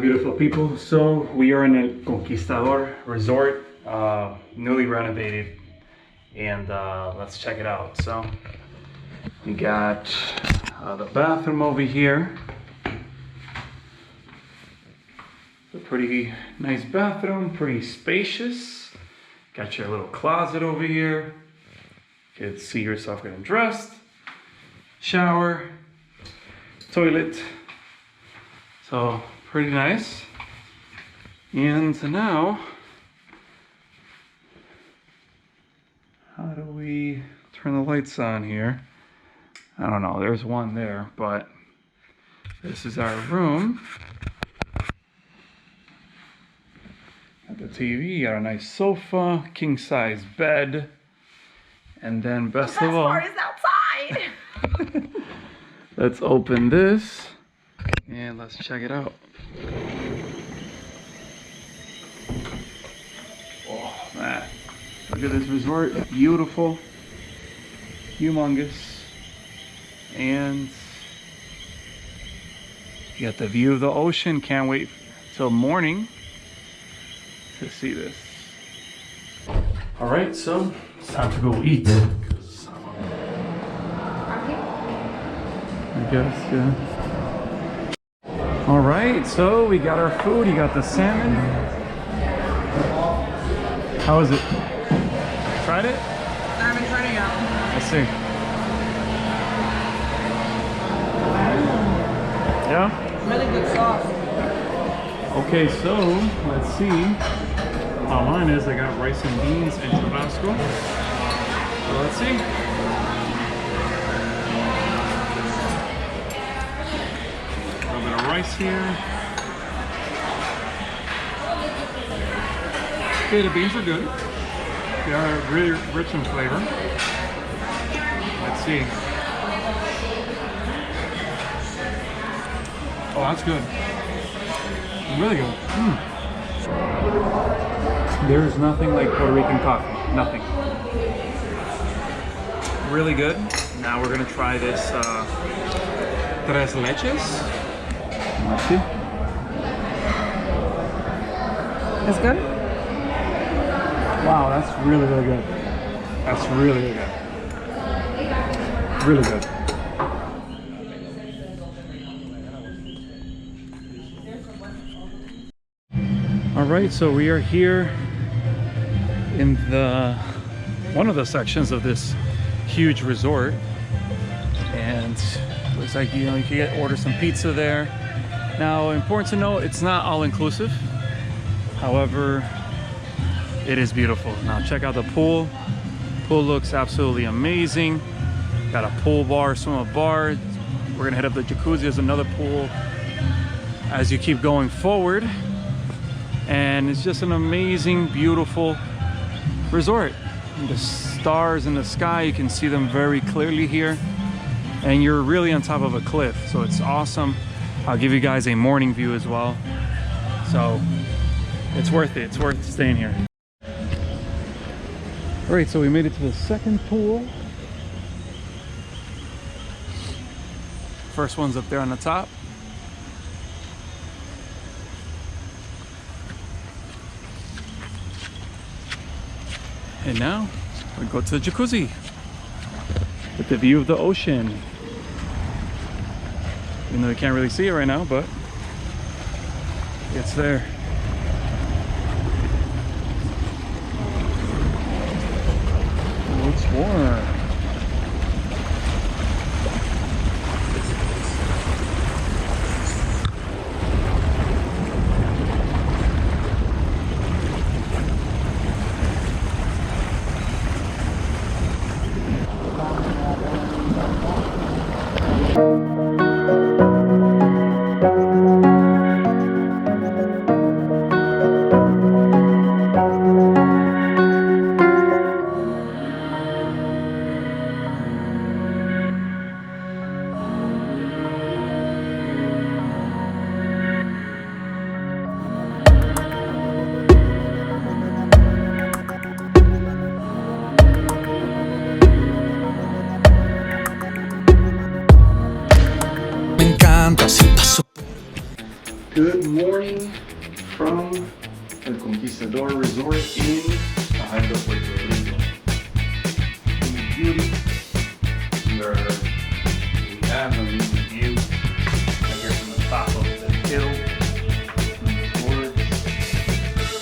beautiful people. So we are in a Conquistador Resort, newly renovated, and let's check it out. So you got the bathroom over here. It's a pretty nice bathroom, pretty spacious. Got your little closet over here. You can see yourself getting dressed. Shower, toilet. So pretty nice. And now, how do we turn the lights on here? I don't know, there's one there, but this is our room. Got the TV, got a nice sofa, king size bed, and then best of all, the best part is outside. Let's open this and let's check it out. Oh man, look at this resort, beautiful, humongous, and you got the view of the ocean. Can't wait till morning to see this. All right, so it's time to go eat. I guess, yeah. All right, so we got our food. You got the salmon. How is it? Tried it? I haven't tried it yet. Let's see. Yeah? Really good sauce. Okay, so let's see how mine is. I got rice and beans and Tabasco. So let's see. Rice here. Okay, the beans are good. They are really rich in flavor. Let's see. Oh, that's good. Really good. There's nothing like Puerto Rican coffee. Nothing. Really good. Now we're gonna try this tres leches. Let's see. That's good? Wow, that's really, really good. That's really, really good. Really good. All right, so we are here in one of the sections of this huge resort, and looks like you can order some pizza there. Now, important to note, it's not all-inclusive. However, it is beautiful. Now, check out the pool. Pool looks absolutely amazing. Got a pool bar, swim-up bar. We're gonna head up the jacuzzi. There's another pool as you keep going forward. And it's just an amazing, beautiful resort. And the stars in the sky, you can see them very clearly here. And you're really on top of a cliff, so it's awesome. I'll give you guys a morning view as well. So it's worth it. It's worth staying here. All right, so we made it to the second pool. First one's up there on the top. And now we go to the jacuzzi with the view of the ocean. Even though you can't really see it right now, but it's there. Oh, it's warm. Good morning from the Conquistador Resort in Fajardo, Puerto Rico. Beauty, where we have a amazing view right here from the top of the hill towards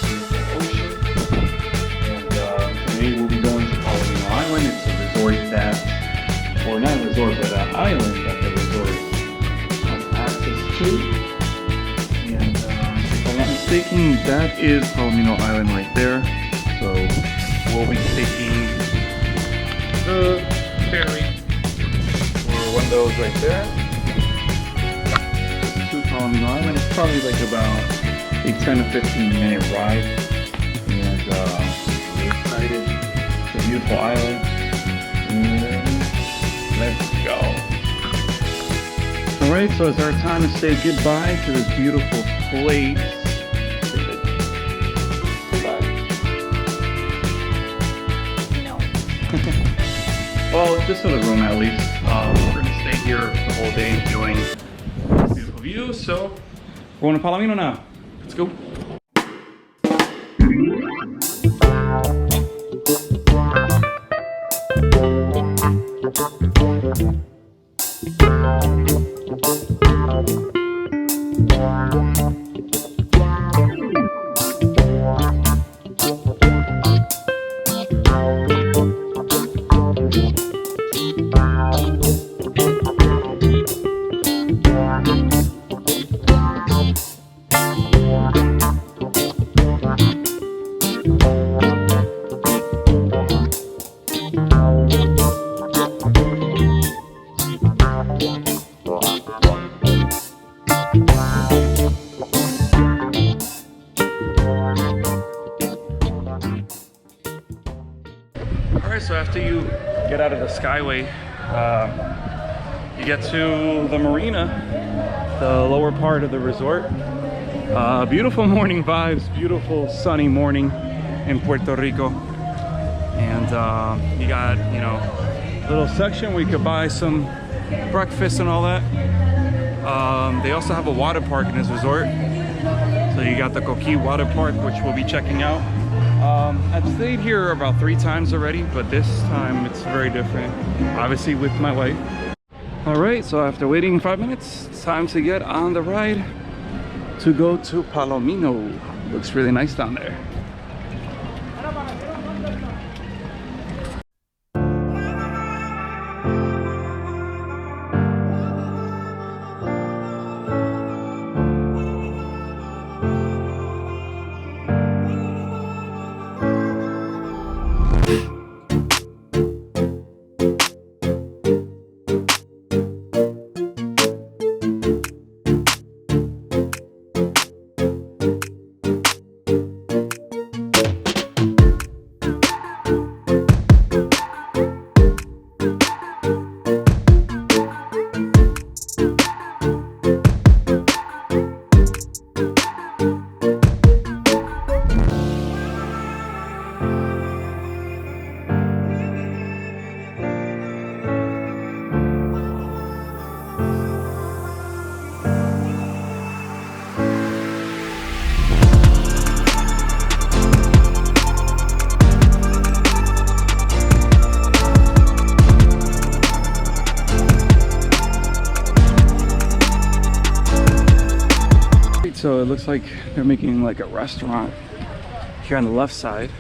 the ocean. And today we'll be going to Palomino Island. It's a resort that, or not a resort, but an island that the resort has access to. If I'm not mistaken, that is Palomino Island right there. So we'll be taking the ferry or one of those right there to Palomino Island. It's probably like about a 10 to 15 minute ride. And we're excited. It's a beautiful island. And let's go. Alright, so it's our time to say goodbye to this beautiful place. Well, just for the room at least. We're gonna stay here the whole day enjoying this beautiful view. So we're going to Palomino now. Let's go. So after you get out of the Skyway, you get to the marina, the lower part of the resort. Beautiful morning vibes, beautiful sunny morning in Puerto Rico. And you got, you know, a little section where you could buy some breakfast and all that. They also have a water park in this resort. So you got the Coquí water park, which we'll be checking out. I've stayed here about 3 times already, but this time it's very different, obviously with my wife. All right, so after waiting 5 minutes, it's time to get on the ride to go to Palomino. Looks really nice down there. So it looks like they're making like a restaurant here on the left side.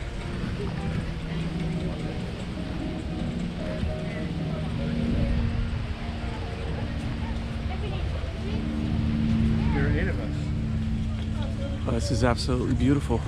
There are 8 of us. Oh, this is absolutely beautiful.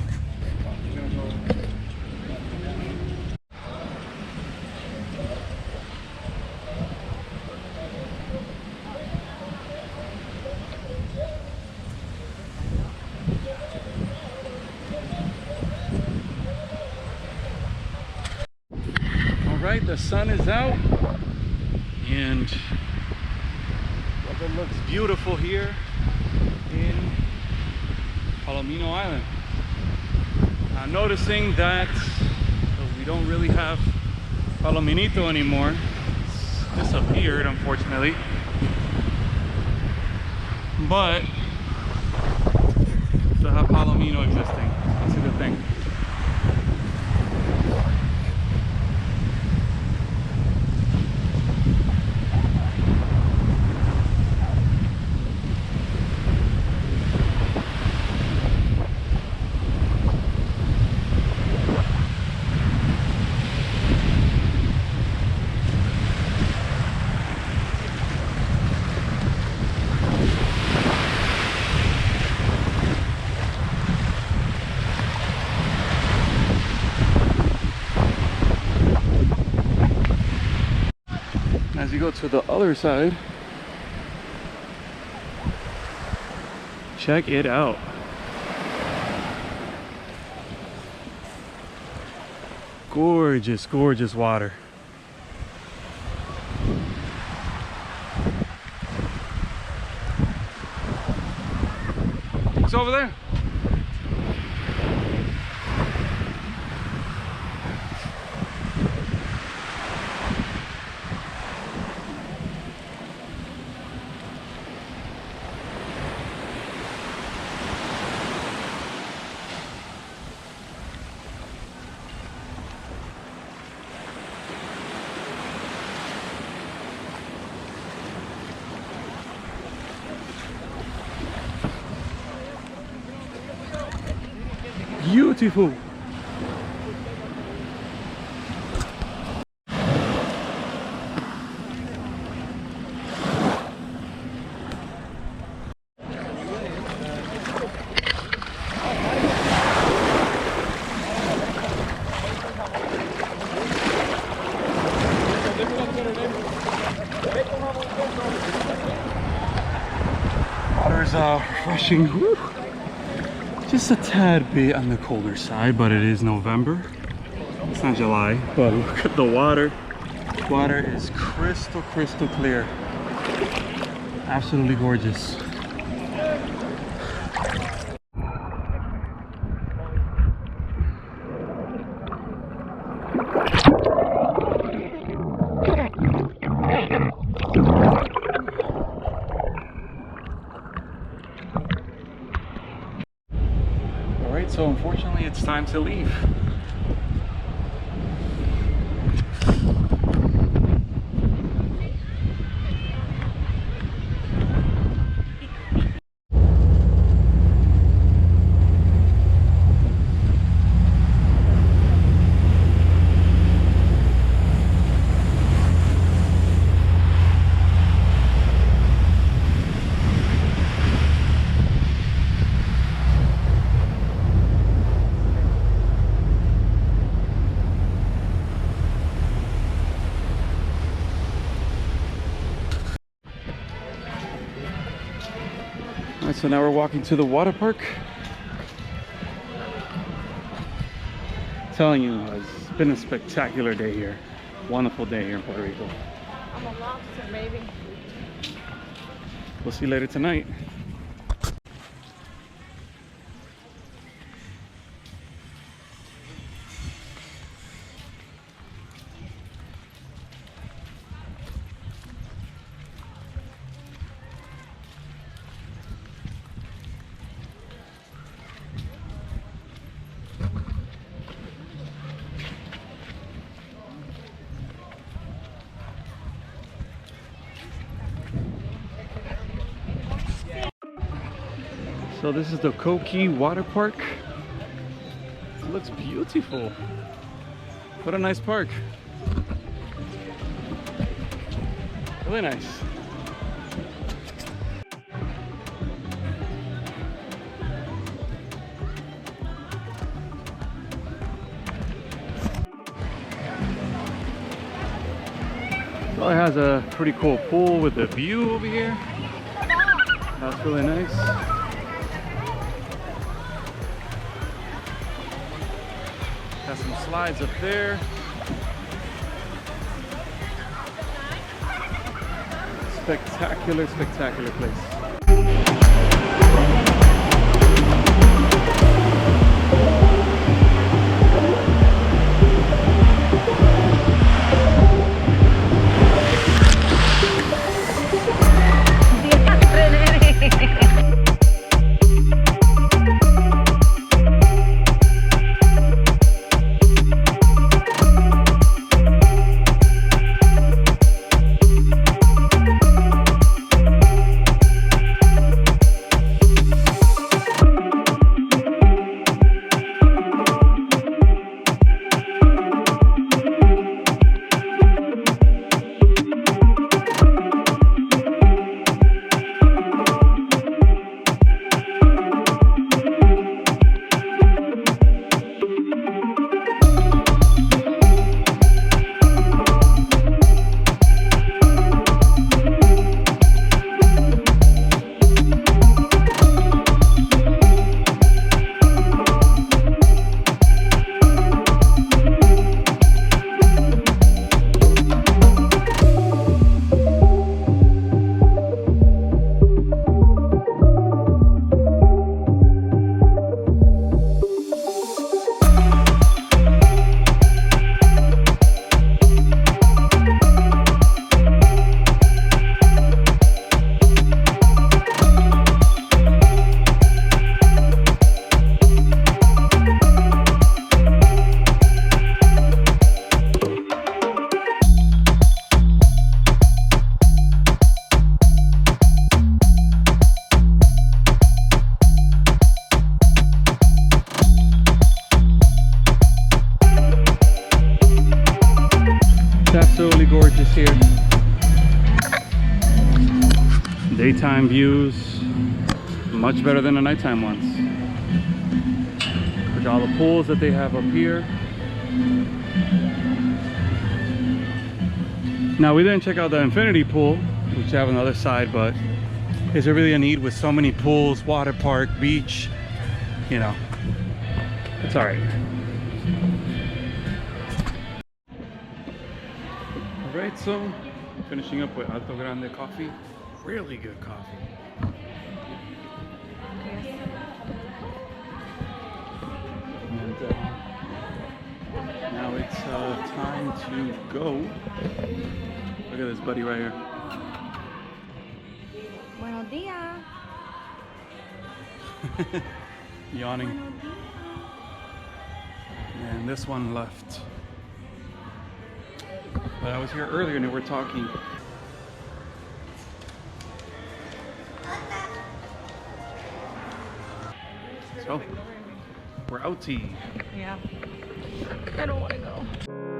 Right, the sun is out and weather looks beautiful here in Palomino Island. I'm noticing that we don't really have Palominito anymore. It's disappeared, unfortunately. But Still have Palomino existing. That's a good thing. As you go to the other side, check it out. Gorgeous, gorgeous water. It's over there. Beautiful. Water's refreshing. Woo. Just a tad bit on the colder side, but it is November. It's not July, but look at the water. Water is crystal clear. Absolutely gorgeous. So unfortunately it's time to leave. Alright, so now we're walking to the water park. Telling you, it's been a spectacular day here. Wonderful day here in Puerto Rico. I'm a lobster, baby. We'll see you later tonight. So this is the Coqui Water Park. It looks beautiful. What a nice park. Really nice. So it has a pretty cool pool with a view over here. That's really nice. Got some slides up there. Spectacular, spectacular place. Daytime views, much better than the nighttime ones. Look at all the pools that they have up here. Now we didn't check out the infinity pool, which they have on the other side, but is there really a need with so many pools, water park, beach? You know, it's all right. All right, so finishing up with Alto Grande coffee. Really good coffee. And now it's time to go. Look at this buddy right here. Buenos días. Yawning. And this one left. But I was here earlier and we were talking. So, we're outie. Yeah. I don't want to go.